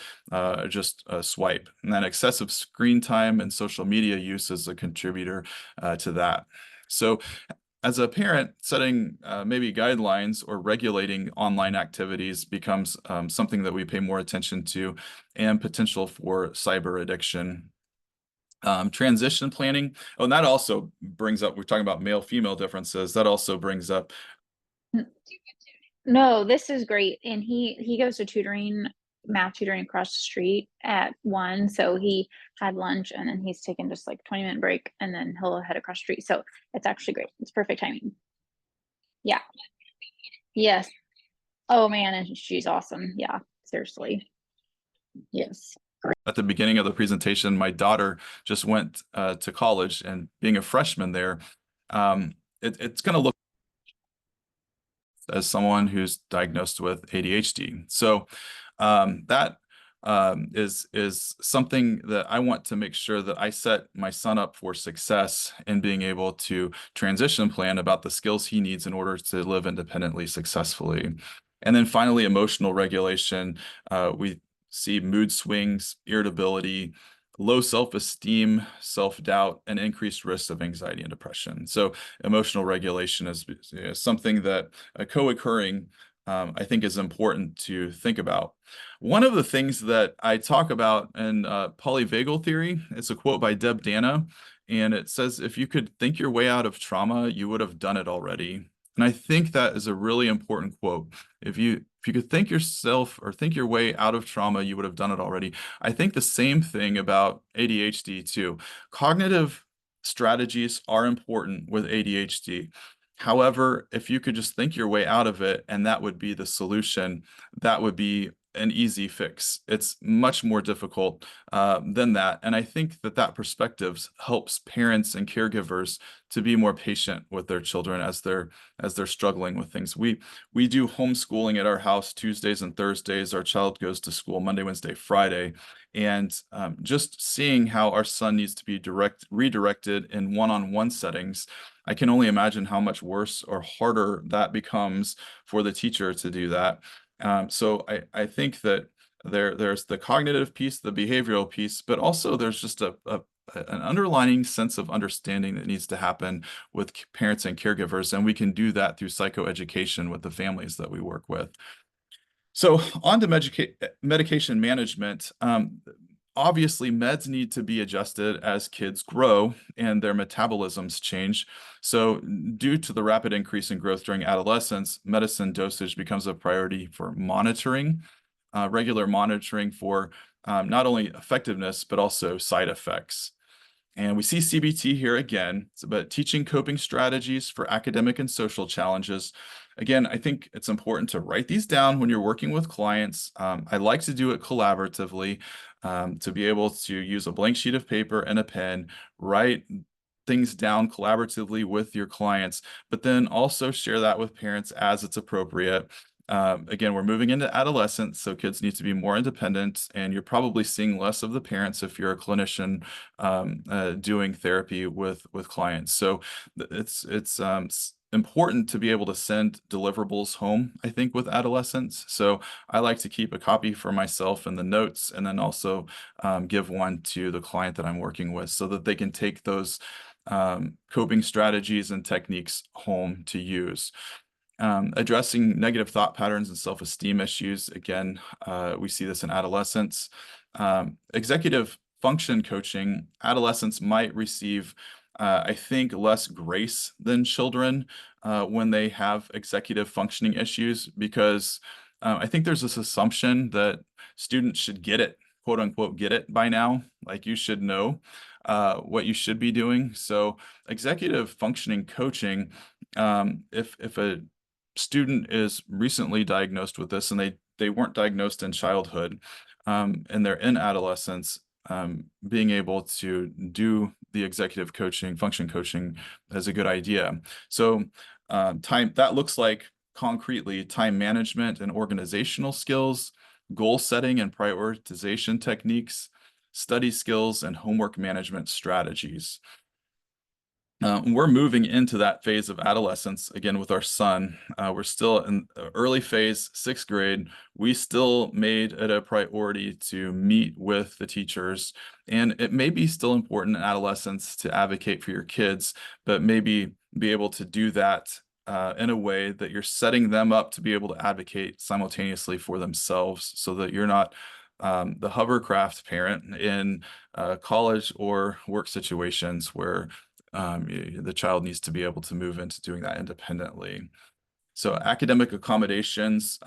just swipe. And then excessive screen time and social media use is a contributor to that. So as a parent, setting maybe guidelines or regulating online activities becomes something that we pay more attention to, and potential for cyber addiction. Transition planning. Oh, and that also brings up, we're talking about male-female differences. That also brings up. No, this is great, and he goes to math tutoring across the street at 1, so he had lunch, and then he's taken just, like, 20-minute break, and then he'll head across the street, so it's actually great. It's perfect timing. Yeah. Yes. Oh, man, and she's awesome. Yeah, seriously. Yes. At the beginning of the presentation, my daughter just went to college, and being a freshman there, it's going to look as someone who's diagnosed with ADHD. So that is something that I want to make sure that I set my son up for success in being able to transition plan about the skills he needs in order to live independently successfully. And then finally, emotional regulation. We see mood swings, irritability, low self-esteem, self-doubt, and increased risk of anxiety and depression. So emotional regulation is something that co-occurring, I think, is important to think about. One of the things that I talk about in polyvagal theory, it's a quote by Deb Dana, and it says, if you could think your way out of trauma, you would have done it already. And I think that is a really important quote. If you could think yourself or think your way out of trauma, you would have done it already. I think the same thing about ADHD too. Cognitive strategies are important with ADHD. However, if you could just think your way out of it and that would be the solution, that would be an easy fix. It's much more difficult than that. And I think that that perspective helps parents and caregivers to be more patient with their children as they're struggling with things. We do homeschooling at our house Tuesdays and Thursdays. Our child goes to school Monday, Wednesday, Friday. And just seeing how our son needs to be redirected in one-on-one settings, I can only imagine how much worse or harder that becomes for the teacher to do that. So I think that there's the cognitive piece, the behavioral piece, but also there's just an underlying sense of understanding that needs to happen with parents and caregivers, and we can do that through psychoeducation with the families that we work with. So on to medication management. Obviously, meds need to be adjusted as kids grow and their metabolisms change. So due to the rapid increase in growth during adolescence, medicine dosage becomes a priority for monitoring, regular monitoring for not only effectiveness, but also side effects. And we see CBT here again, but teaching coping strategies for academic and social challenges. Again, I think it's important to write these down when you're working with clients. I like to do it collaboratively, to be able to use a blank sheet of paper and a pen, write things down collaboratively with your clients, but then also share that with parents as it's appropriate. Again, we're moving into adolescence, so kids need to be more independent, and you're probably seeing less of the parents if you're a clinician doing therapy with clients. So it's important to be able to send deliverables home, I think, with adolescents. So I like to keep a copy for myself and the notes, and then also give one to the client that I'm working with so that they can take those coping strategies and techniques home to use. Addressing negative thought patterns and self-esteem issues. Again, we see this in adolescents. Executive function coaching, adolescents might receive, I think, less grace than children when they have executive functioning issues, because I think there's this assumption that students should get it, quote unquote, get it by now. Like, you should know what you should be doing. So executive functioning coaching, if a student is recently diagnosed with this and they weren't diagnosed in childhood, and they're in adolescence, being able to do the executive coaching, function coaching, is a good idea. So time, that looks like concretely time management and organizational skills, goal setting and prioritization techniques, study skills, and homework management strategies. We're moving into that phase of adolescence again with our son. We're still in the early phase, 6th grade. We still made it a priority to meet with the teachers, and it may be still important in adolescence to advocate for your kids, but maybe be able to do that in a way that you're setting them up to be able to advocate simultaneously for themselves, so that you're not the hovercraft parent in college or work situations where the child needs to be able to move into doing that independently. So academic accommodations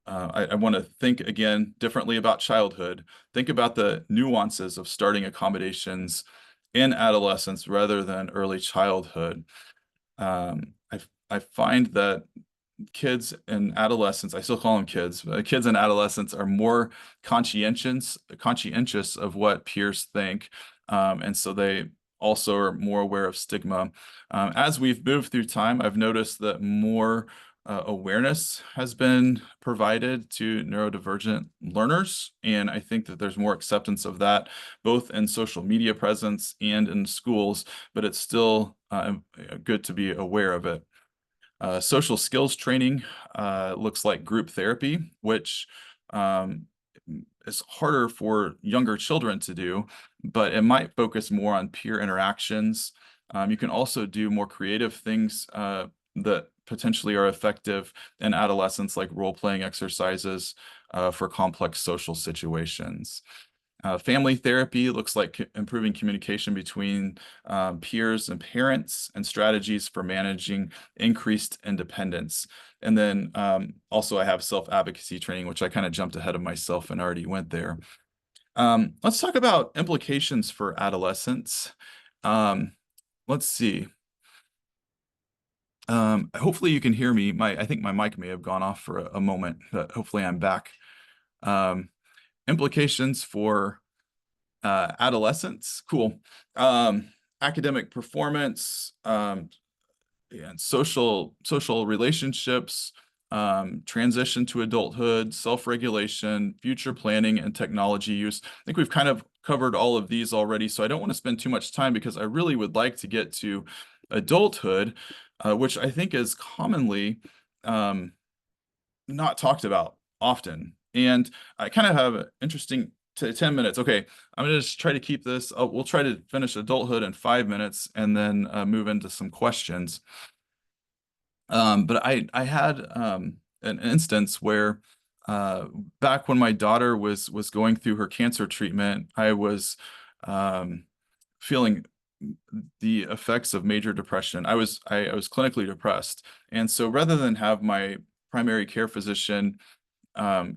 I want to think again differently about childhood. Think about the nuances of starting accommodations in adolescence rather than early childhood. I find that kids and adolescents, I still call them kids, but kids and adolescents are more conscientious of what peers think. And so they also are more aware of stigma. As we've moved through time, I've noticed that more awareness has been provided to neurodivergent learners. And I think that there's more acceptance of that, both in social media presence and in schools, but it's still good to be aware of it. Social skills training looks like group therapy, which is harder for younger children to do, but it might focus more on peer interactions. You can also do more creative things that potentially are effective in adolescence, like role-playing exercises for complex social situations. Family therapy looks like improving communication between peers and parents, and strategies for managing increased independence. And then also I have self-advocacy training, which I kind of jumped ahead of myself and already went there. Let's talk about implications for adolescents. Let's see. Hopefully you can hear me. I think my mic may have gone off for a moment, but hopefully I'm back. Implications for adolescence, cool. Academic performance, and social relationships, transition to adulthood, self-regulation, future planning, and technology use. I think we've kind of covered all of these already, so I don't want to spend too much time, because I really would like to get to adulthood, which I think is commonly not talked about often. And I kind of have an interesting 10 minutes. Okay, I'm gonna just try to keep this. We'll try to finish adulthood in 5 minutes and then move into some questions. But I had an instance where back when my daughter was going through her cancer treatment, I was feeling the effects of major depression. I was clinically depressed, and so rather than have my primary care physician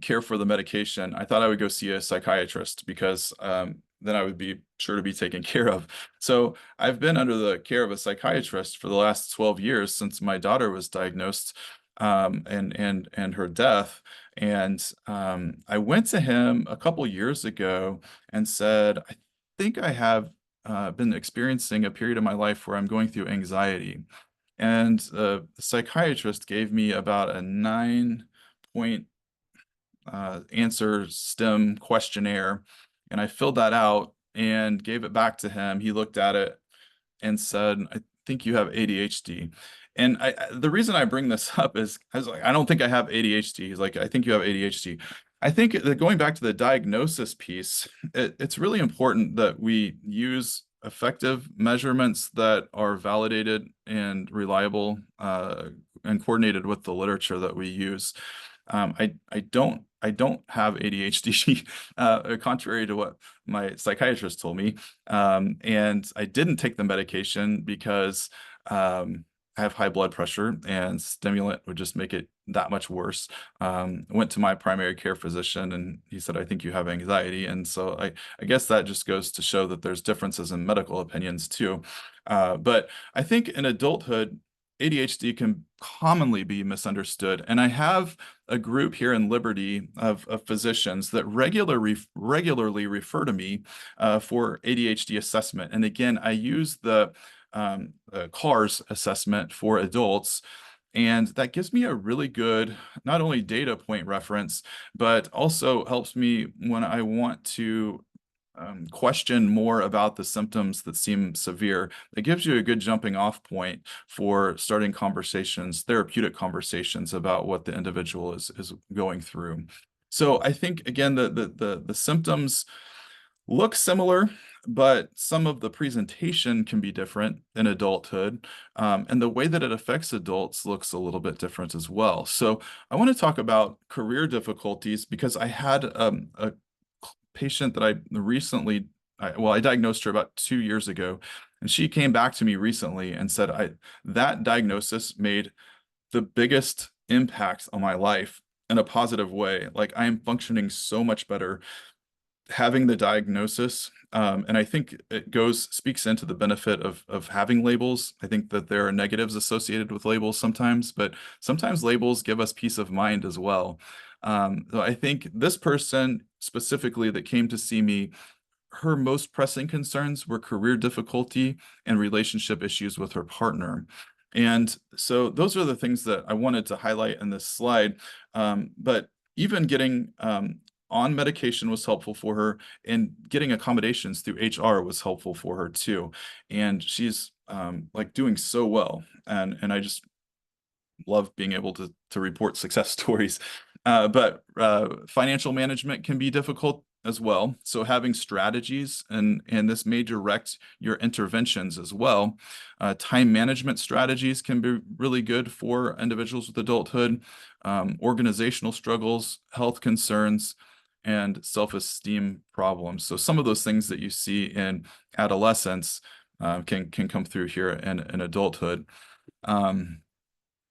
care for the medication, I thought I would go see a psychiatrist, because then I would be sure to be taken care of. So I've been under the care of a psychiatrist for the last 12 years since my daughter was diagnosed and her death. And I went to him a couple years ago and said, I think I have been experiencing a period of my life where I'm going through anxiety. And the psychiatrist gave me about a 9-point answer STEM questionnaire, and I filled that out and gave it back to him. He looked at it and said, I think you have ADHD. And the reason I bring this up is I was like, I don't think I have ADHD. He's like, I think you have ADHD. I think that going back to the diagnosis piece, it's really important that we use effective measurements that are validated and reliable and coordinated with the literature that we use. I don't have ADHD, contrary to what my psychiatrist told me. And I didn't take the medication because I have high blood pressure, and stimulant would just make it that much worse. Went to my primary care physician, and he said, I think you have anxiety. And so I guess that just goes to show that there's differences in medical opinions too. But I think in adulthood, ADHD can commonly be misunderstood. And I have a group here in Liberty of physicians that regularly refer to me for ADHD assessment. And again, I use the CARS assessment for adults. And that gives me a really good, not only data point reference, but also helps me when I want to question more about the symptoms that seem severe. It gives you a good jumping off point for starting conversations, therapeutic conversations about what the individual is going through. So I think, again, the symptoms look similar, but some of the presentation can be different in adulthood, and the way that it affects adults looks a little bit different as well. So I want to talk about career difficulties because I had a patient that I recently, I diagnosed her about 2 years ago, and she came back to me recently and said, that diagnosis made the biggest impact on my life in a positive way. Like, I am functioning so much better having the diagnosis. And I think it speaks into the benefit of having labels. I think that there are negatives associated with labels sometimes, but sometimes labels give us peace of mind as well. So I think this person specifically that came to see me, her most pressing concerns were career difficulty and relationship issues with her partner. And so those are the things that I wanted to highlight in this slide. But even getting on medication was helpful for her, and getting accommodations through HR was helpful for her too. And she's like doing so well. And I just love being able to report success stories. But financial management can be difficult as well. So having strategies, and this may direct your interventions as well. Time management strategies can be really good for individuals with adulthood. Organizational struggles, health concerns, and self-esteem problems. So some of those things that you see in adolescence can come through here in adulthood.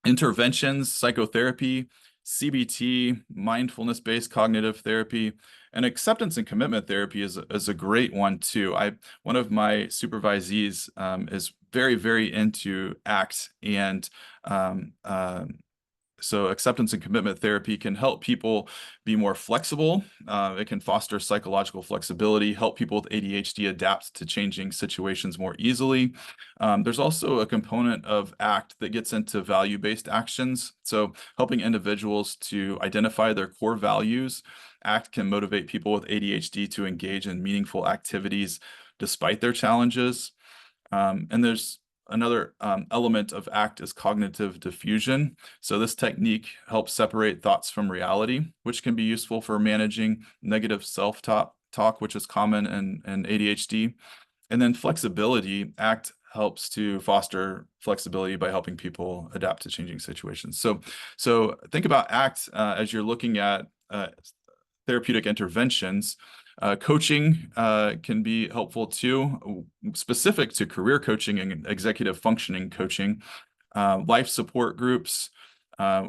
Interventions, psychotherapy, CBT, mindfulness-based cognitive therapy, and acceptance and commitment therapy is a great one too. One of my supervisees is very, very into ACT, and so acceptance and commitment therapy can help people be more flexible. It can foster psychological flexibility, help people with ADHD adapt to changing situations more easily. There's also a component of ACT that gets into value-based actions. So helping individuals to identify their core values. ACT can motivate people with ADHD to engage in meaningful activities despite their challenges. And there's another element of ACT is cognitive diffusion. So this technique helps separate thoughts from reality, which can be useful for managing negative self-talk, which is common in ADHD. And then flexibility, ACT helps to foster flexibility by helping people adapt to changing situations. So think about ACT as you're looking at therapeutic interventions. Coaching can be helpful too, specific to career coaching and executive functioning coaching. Life support groups,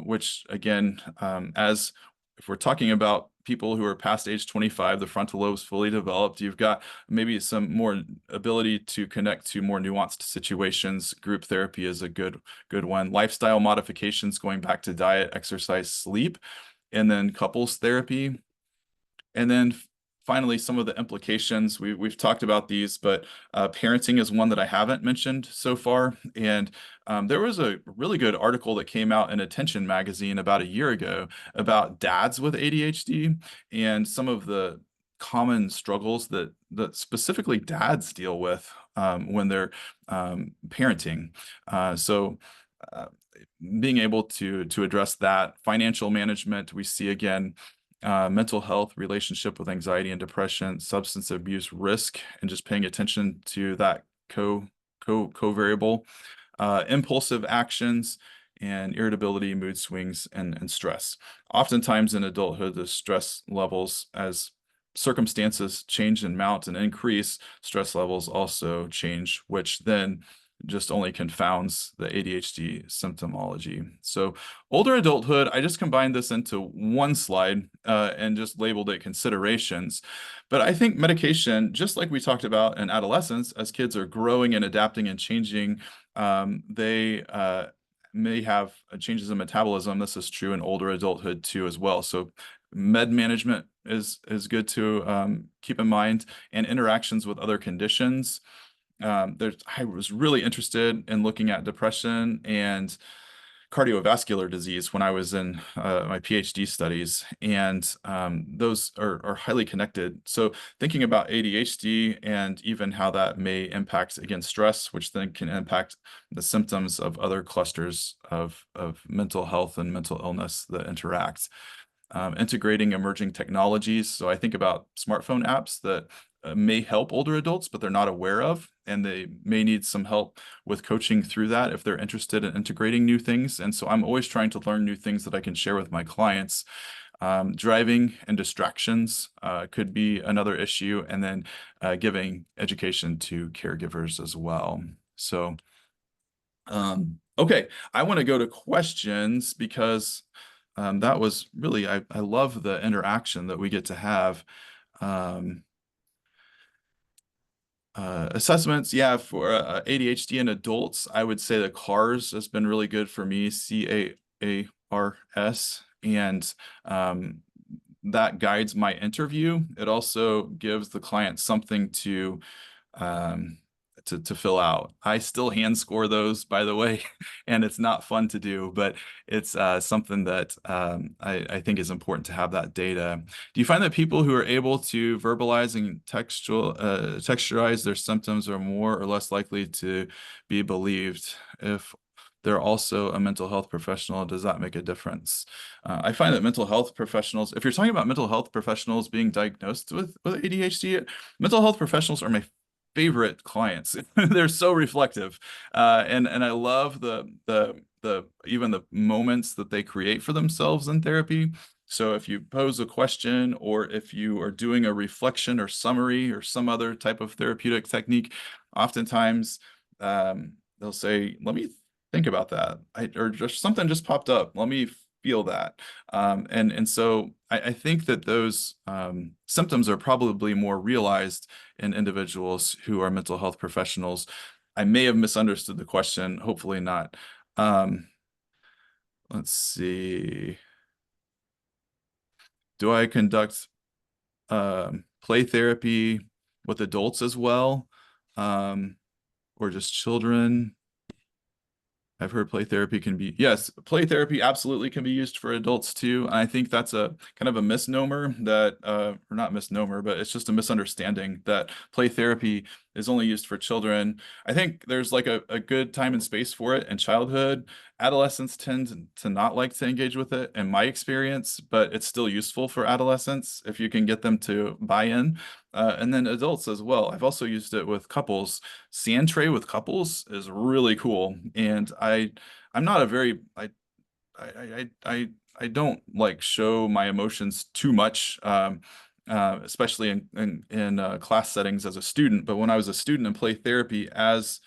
which again, if we're talking about people who are past age 25, the frontal lobe is fully developed, you've got maybe some more ability to connect to more nuanced situations. Group therapy is a good one. Lifestyle modifications, going back to diet, exercise, sleep, and then couples therapy. And then finally, some of the implications, we've talked about these, but parenting is one that I haven't mentioned so far. And there was a really good article that came out in Attention magazine about a year ago about dads with ADHD and some of the common struggles that specifically dads deal with when they're parenting. So being able to address that. Financial management, we see again, mental health, relationship with anxiety and depression, substance abuse risk, and just paying attention to that co-variable, impulsive actions, and irritability, mood swings, and stress. Oftentimes in adulthood, the stress levels, as circumstances change and mount and increase, stress levels also change, which then just only confounds the ADHD symptomology. So older adulthood, I just combined this into one slide and just labeled it considerations. But I think medication, just like we talked about in adolescence, as kids are growing and adapting and changing, they may have changes in metabolism. This is true in older adulthood too as well. So med management is good to keep in mind, and interactions with other conditions. I was really interested in looking at depression and cardiovascular disease when I was in my PhD studies, and those are highly connected. So thinking about ADHD and even how that may impact, again, stress, which then can impact the symptoms of other clusters of mental health and mental illness that interact. integrating emerging technologies. So I think about smartphone apps that may help older adults, but they're not aware of, and they may need some help with coaching through that if they're interested in integrating new things. And so I'm always trying to learn new things that I can share with my clients. Driving and distractions could be another issue, and then giving education to caregivers as well. So, okay, I want to go to questions because that was really, I love the interaction that we get to have. Assessments, yeah, for ADHD in adults, I would say the CARS has been really good for me, CAARS, and that guides my interview. It also gives the client something to fill out. I still hand score those, by the way, and it's not fun to do, but it's something that I think is important to have that data. Do you find that people who are able to verbalize and texturize their symptoms are more or less likely to be believed? If they're also a mental health professional, does that make a difference? I find that mental health professionals, if you're talking about mental health professionals being diagnosed with ADHD, mental health professionals are my favorite clients. They're so reflective, and I love the even the moments that they create for themselves in therapy. So if you pose a question, or if you are doing a reflection or summary or some other type of therapeutic technique, oftentimes they'll say, "Let me think about that," or just something just popped up. Let me feel that. And so I think that those symptoms are probably more realized in individuals who are mental health professionals. I may have misunderstood the question, hopefully not. Let's see. Do I conduct play therapy with adults as well, or just children? I've heard play therapy can be, yes, play therapy absolutely can be used for adults too. And I think that's a kind of a misnomer that, or not misnomer, but it's just a misunderstanding that play therapy is only used for children. I think there's like a good time and space for it in childhood. Adolescents tend to not like to engage with it, in my experience, but it's still useful for adolescents if you can get them to buy in. And then adults as well. I've also used it with couples. Sand tray with couples is really cool. And I'm not a very, I don't like show my emotions too much, especially in class settings as a student. But when I was a student in play therapy as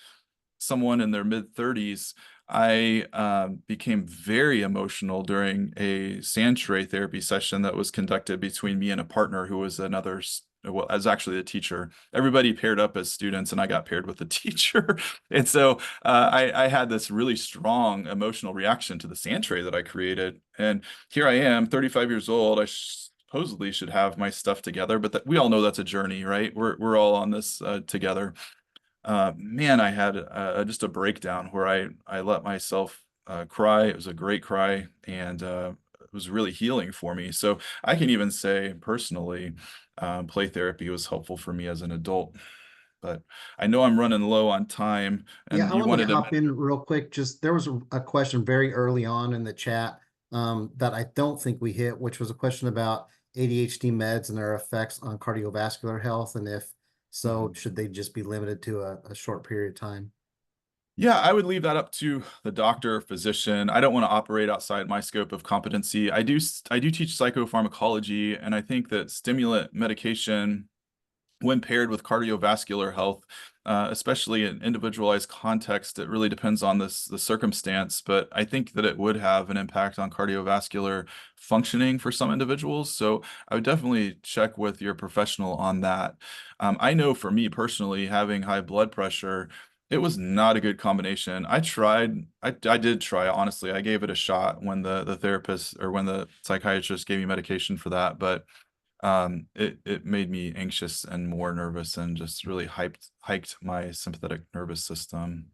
someone in their mid-30s, I became very emotional during a sand tray therapy session that was conducted between me and a partner who was another, well, as actually a teacher. Everybody paired up as students, and I got paired with the teacher. And so I had this really strong emotional reaction to the sand tray that I created. And here I am, 35 years old. I supposedly should have my stuff together, but we all know that's a journey, right? We're all on this together. Man, I had just a breakdown where I let myself cry. It was a great cry, and it was really healing for me. So I can even say personally, play therapy was helpful for me as an adult. But I know I'm running low on time, Yeah, and I you wanted to wanted hop in real quick. Just there was a question very early on in the chat that I don't think we hit, which was a question about ADHD meds and their effects on cardiovascular health, and if so, should they just be limited to a short period of time? Yeah, I would leave that up to the doctor or physician. I don't want to operate outside my scope of competency. I do teach psychopharmacology, and I think that stimulant medication, when paired with cardiovascular health, especially in individualized context, it really depends on the circumstance. But I think that it would have an impact on cardiovascular functioning for some individuals. So I would definitely check with your professional on that. I know for me personally, having high blood pressure, it was not a good combination. I did try, honestly. I gave it a shot when the therapist or when the psychiatrist gave me medication for that, but it made me anxious and more nervous, and just really hiked my sympathetic nervous system.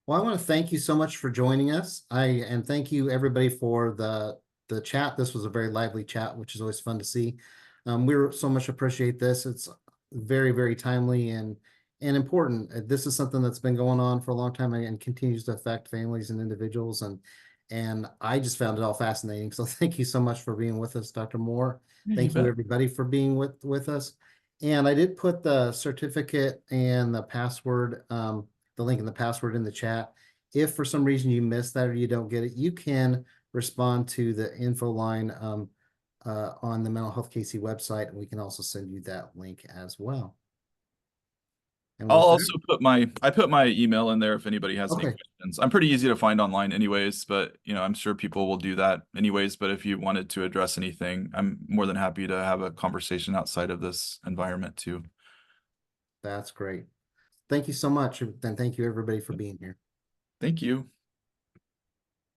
Well, I want to thank you so much for joining us. And thank you everybody for the chat. This was a very lively chat, which is always fun to see. We so much appreciate this. It's very, very timely and important. This is something that's been going on for a long time and continues to affect families and individuals. And And I just found it all fascinating. So thank you so much for being with us, Dr. Moore. Thank you, bet. everybody, for being with us. And I did put the certificate and the password, the link and the password in the chat. If for some reason you missed that or you don't get it, you can respond to the info line on the Mental Health KC website, and we can also send you that link as well. And I'll with also that, put my email in there if anybody has any okay. questions. I'm pretty easy to find online anyways, but I'm sure people will do that anyways. But if you wanted to address anything, I'm more than happy to have a conversation outside of this environment too. That's great. Thank you so much. And thank you, everybody, for being here. Thank you.